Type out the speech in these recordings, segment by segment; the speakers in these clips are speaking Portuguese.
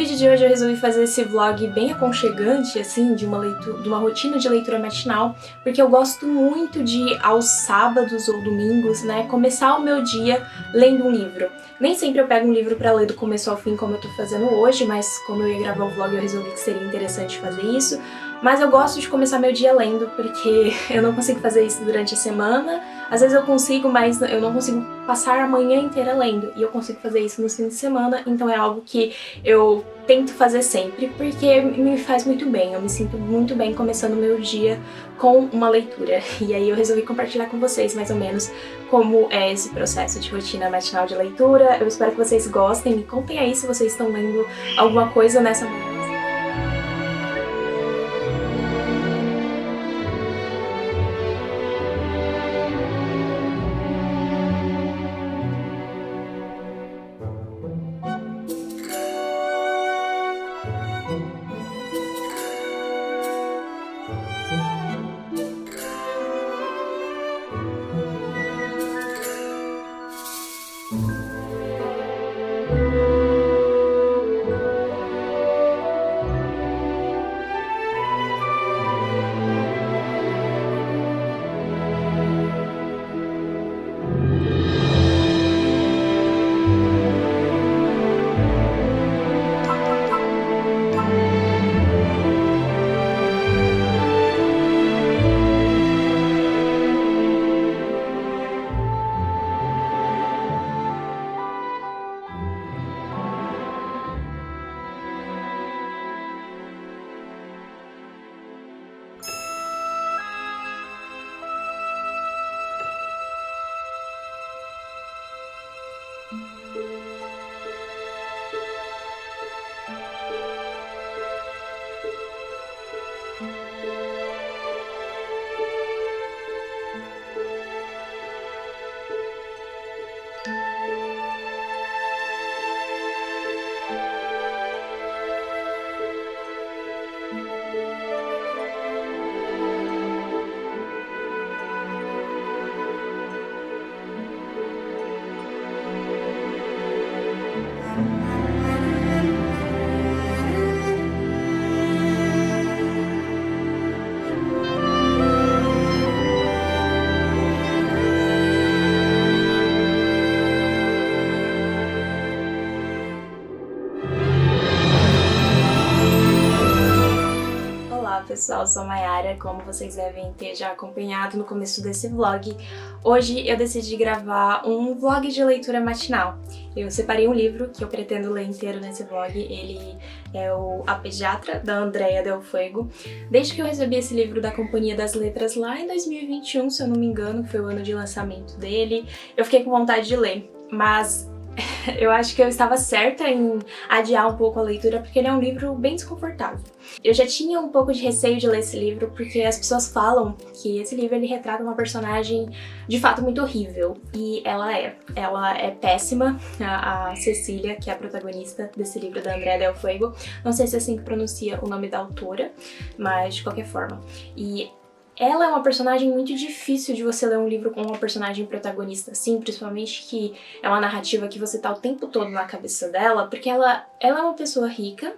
vídeo de hoje eu resolvi fazer esse vlog bem aconchegante, assim, de uma rotina de leitura matinal, porque eu gosto muito de, aos sábados ou domingos, né, começar o meu dia lendo um livro. Nem sempre eu pego um livro pra ler do começo ao fim como eu tô fazendo hoje, mas como eu ia gravar o vlog eu resolvi que seria interessante fazer isso. Mas eu gosto de começar meu dia lendo, porque eu não consigo fazer isso durante a semana. Às vezes eu consigo, mas eu não consigo passar a manhã inteira lendo. E eu consigo fazer isso no fim de semana, então é algo que eu tento fazer sempre, porque me faz muito bem. Eu me sinto muito bem começando o meu dia com uma leitura. E aí eu resolvi compartilhar com vocês, mais ou menos, como é esse processo de rotina matinal de leitura. Eu espero que vocês gostem. Me contem aí se vocês estão lendo alguma coisa nessa manhã. Olá pessoal, eu sou a Mayara, como vocês devem ter já acompanhado no começo desse vlog. Hoje eu decidi gravar um vlog de leitura matinal. Eu separei um livro que eu pretendo ler inteiro nesse vlog, ele é A Pediatra, da Andrea Del Fuego. Desde que eu recebi esse livro da Companhia das Letras lá em 2021, se eu não me engano, que foi o ano de lançamento dele, eu fiquei com vontade de ler, mas eu acho que eu estava certa em adiar um pouco a leitura porque ele é um livro bem desconfortável. Eu já tinha um pouco de receio de ler esse livro porque as pessoas falam que esse livro ele retrata uma personagem de fato muito horrível, e ela é péssima, a Cecília, que é a protagonista desse livro da Andrea Del Fuego. Não sei se é assim que pronuncia o nome da autora, mas de qualquer forma. E ela é uma personagem muito difícil de você ler um livro com uma personagem protagonista assim, principalmente que é uma narrativa que você tá o tempo todo na cabeça dela, porque ela é uma pessoa rica,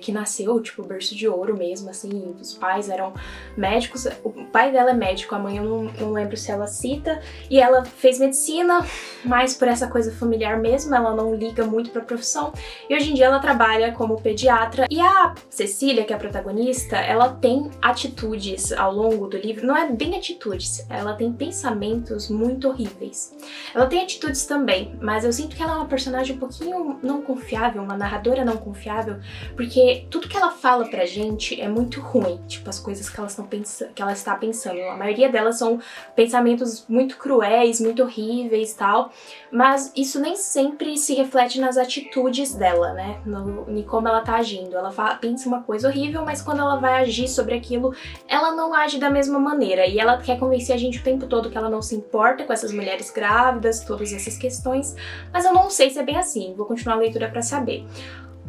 que nasceu, tipo, berço de ouro mesmo, assim, os pais eram médicos, o pai dela é médico, a mãe eu não lembro se ela cita, e ela fez medicina, mas por essa coisa familiar mesmo, ela não liga muito pra profissão, e hoje em dia ela trabalha como pediatra. E a Cecília, que é a protagonista, ela tem atitudes ao longo do livro, não é bem atitudes, ela tem pensamentos muito horríveis. Ela tem atitudes também, mas eu sinto que ela é uma personagem um pouquinho não confiável, uma narradora não confiável, porque tudo que ela fala pra gente é muito ruim, tipo, as coisas que ela está pensando. A maioria delas são pensamentos muito cruéis, muito horríveis e tal, mas isso nem sempre se reflete nas atitudes dela, né, em como ela tá agindo. Ela pensa uma coisa horrível, mas quando ela vai agir sobre aquilo, ela não age da mesma maneira, e ela quer convencer a gente o tempo todo que ela não se importa com essas mulheres grávidas, todas essas questões, mas eu não sei se é bem assim, vou continuar a leitura pra saber.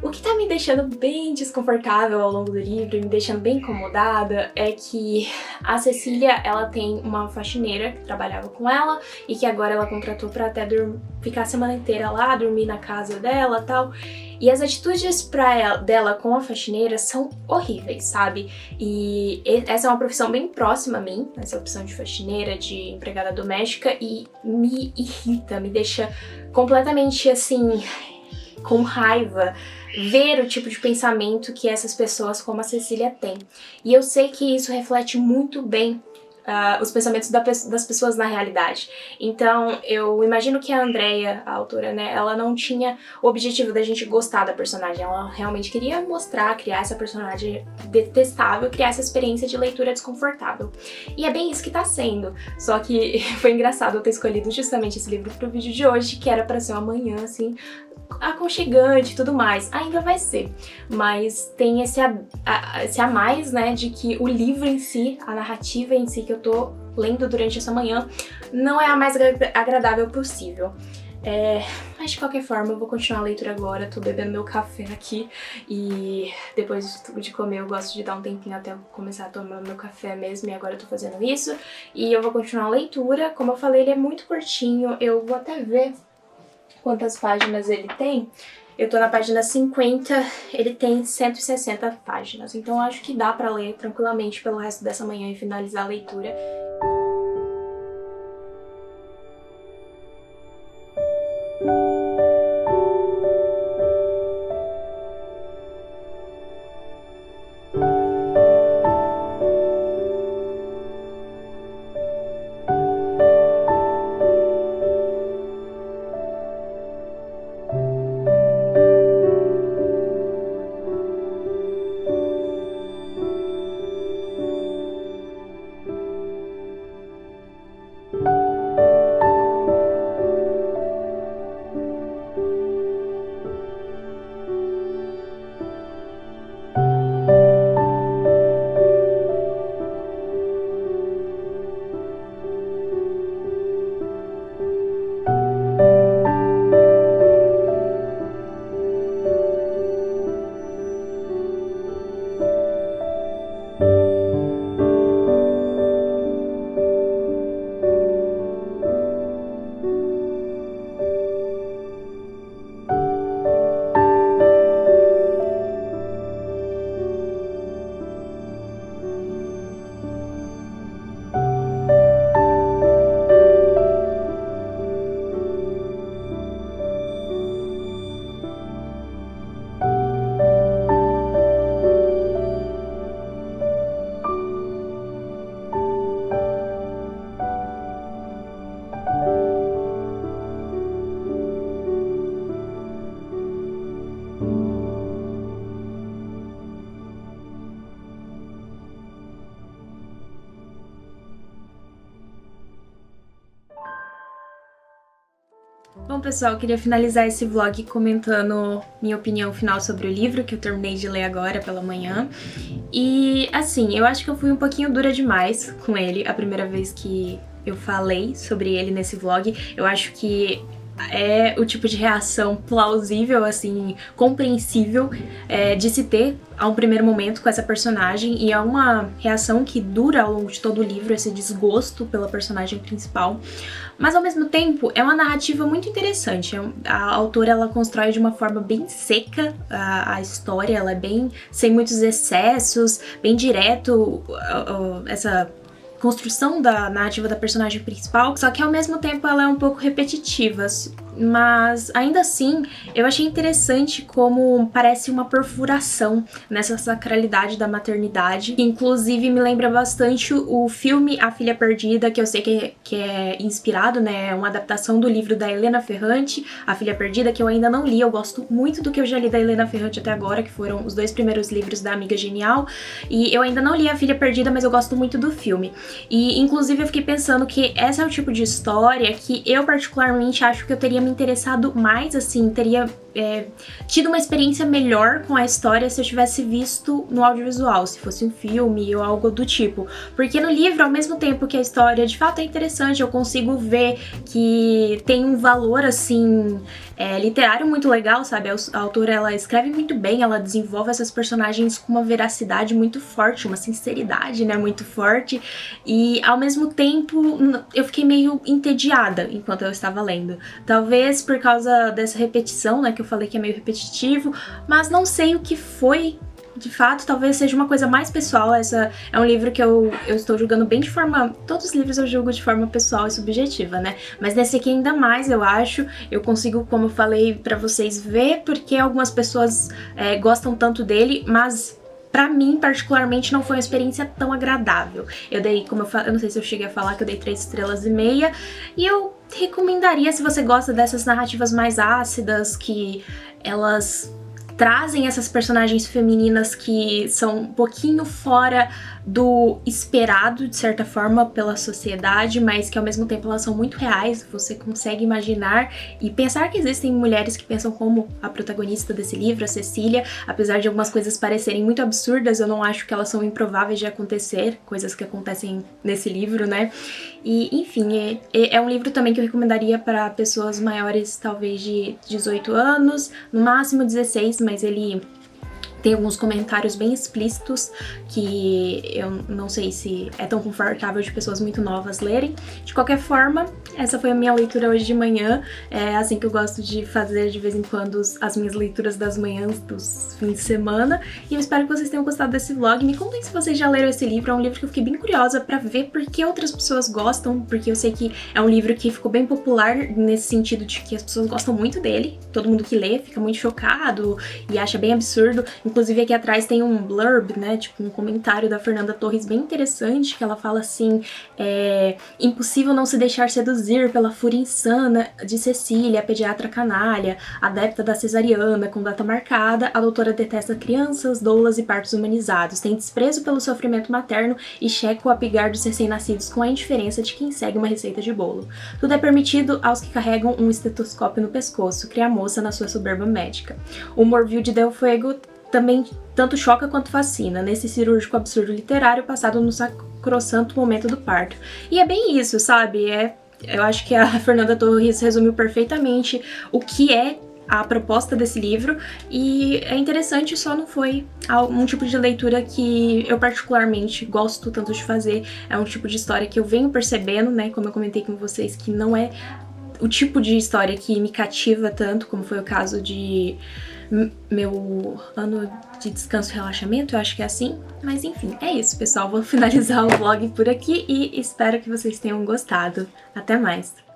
O que tá me deixando bem desconfortável ao longo do livro e me deixando bem incomodada é que a Cecília, ela tem uma faxineira que trabalhava com ela e que agora ela contratou pra até ficar a semana inteira lá, dormir na casa dela e tal. E as atitudes dela com a faxineira são horríveis, sabe? E essa é uma profissão bem próxima a mim, essa opção de faxineira, de empregada doméstica, e me irrita, me deixa completamente assim, com raiva, ver o tipo de pensamento que essas pessoas como a Cecília têm. E eu sei que isso reflete muito bem os pensamentos das pessoas na realidade. Então, eu imagino que a Andrea, a autora, né, ela não tinha o objetivo da gente gostar da personagem. Ela realmente queria mostrar, criar essa personagem detestável, criar essa experiência de leitura desconfortável. E é bem isso que tá sendo. Só que foi engraçado eu ter escolhido justamente esse livro pro vídeo de hoje, que era pra ser uma manhã, assim, aconchegante e tudo mais. Ainda vai ser, mas tem esse a mais, né, de que o livro em si, a narrativa em si que eu tô lendo durante essa manhã, não é a mais agradável possível. Mas de qualquer forma eu vou continuar a leitura agora, tô bebendo meu café aqui e depois de comer eu gosto de dar um tempinho até eu começar a tomar meu café mesmo, e agora eu tô fazendo isso. E eu vou continuar a leitura, como eu falei, ele é muito curtinho, eu vou até ver quantas páginas ele tem. Eu tô na página 50, ele tem 160 páginas, então acho que dá pra ler tranquilamente pelo resto dessa manhã e finalizar a leitura. Bom, pessoal, eu queria finalizar esse vlog comentando minha opinião final sobre o livro, que eu terminei de ler agora pela manhã. E, assim, eu acho que eu fui um pouquinho dura demais com ele a primeira vez que eu falei sobre ele nesse vlog. Eu acho que é o tipo de reação plausível, assim, compreensível de se ter a um primeiro momento com essa personagem, e é uma reação que dura ao longo de todo o livro, esse desgosto pela personagem principal. Mas ao mesmo tempo é uma narrativa muito interessante. A autora, ela constrói de uma forma bem seca a história, ela é bem sem muitos excessos, bem direto, essa construção da narrativa da personagem principal, só que ao mesmo tempo ela é um pouco repetitiva, mas ainda assim eu achei interessante como parece uma perfuração nessa sacralidade da maternidade, que inclusive me lembra bastante o filme A Filha Perdida, que eu sei que é inspirado, né, é uma adaptação do livro da Helena Ferrante, A Filha Perdida, que eu ainda não li. Eu gosto muito do que eu já li da Helena Ferrante até agora, que foram os 2 primeiros livros da Amiga Genial, e eu ainda não li A Filha Perdida, mas eu gosto muito do filme. E inclusive eu fiquei pensando que esse é o tipo de história que eu particularmente acho que eu teria me interessado mais, assim, teria tido uma experiência melhor com a história se eu tivesse visto no audiovisual, se fosse um filme ou algo do tipo. Porque no livro, ao mesmo tempo que a história de fato é interessante, eu consigo ver que tem um valor, assim, literário muito legal, sabe? A autora, ela escreve muito bem, ela desenvolve essas personagens com uma veracidade muito forte, uma sinceridade, né, muito forte. E, ao mesmo tempo, eu fiquei meio entediada enquanto eu estava lendo. Talvez por causa dessa repetição, né, que eu falei que é meio repetitivo, mas não sei o que foi. De fato, talvez seja uma coisa mais pessoal. Essa é um livro que eu estou julgando bem de forma... Todos os livros eu julgo de forma pessoal e subjetiva, né? Mas nesse aqui ainda mais, eu acho. Eu consigo, como eu falei pra vocês, ver porque algumas pessoas gostam tanto dele, mas... Pra mim, particularmente, não foi uma experiência tão agradável. Eu dei, como eu não sei se eu cheguei a falar que eu dei 3,5 estrelas. E eu recomendaria, se você gosta dessas narrativas mais ácidas, que elas trazem essas personagens femininas que são um pouquinho fora do esperado, de certa forma, pela sociedade, mas que ao mesmo tempo elas são muito reais, você consegue imaginar e pensar que existem mulheres que pensam como a protagonista desse livro, a Cecília. Apesar de algumas coisas parecerem muito absurdas, eu não acho que elas são improváveis de acontecer, coisas que acontecem nesse livro, né? E, enfim, é um livro também que eu recomendaria para pessoas maiores, talvez de 18 anos, no máximo 16, mas ele tem alguns comentários bem explícitos que eu não sei se é tão confortável de pessoas muito novas lerem. De qualquer forma, essa foi a minha leitura hoje de manhã. É assim que eu gosto de fazer de vez em quando as minhas leituras das manhãs dos fins de semana. E eu espero que vocês tenham gostado desse vlog. Me contem se vocês já leram esse livro. É um livro que eu fiquei bem curiosa pra ver por que outras pessoas gostam, porque eu sei que é um livro que ficou bem popular nesse sentido de que as pessoas gostam muito dele. Todo mundo que lê fica muito chocado e acha bem absurdo. Inclusive aqui atrás tem um blurb, né, tipo um comentário da Fernanda Torres bem interessante, que ela fala assim, impossível não se deixar seduzir pela fúria insana de Cecília, pediatra canalha, adepta da cesariana, com data marcada, a doutora detesta crianças, doulas e partos humanizados, tem desprezo pelo sofrimento materno e checa o apigar dos recém-nascidos com a indiferença de quem segue uma receita de bolo. Tudo é permitido aos que carregam um estetoscópio no pescoço, cria a moça na sua soberba médica. O Morville de Del Fuego também tanto choca quanto fascina, nesse cirúrgico absurdo literário passado no sacrossanto momento do parto. E é bem isso, sabe? Eu acho que a Fernanda Torres resumiu perfeitamente o que é a proposta desse livro, e é interessante, só não foi um tipo de leitura que eu particularmente gosto tanto de fazer. É um tipo de história que eu venho percebendo, né, como eu comentei com vocês, que não é o tipo de história que me cativa tanto, como foi o caso de meu ano de descanso e relaxamento, eu acho que é assim. Mas enfim, é isso, pessoal. Vou finalizar o vlog por aqui e espero que vocês tenham gostado. Até mais!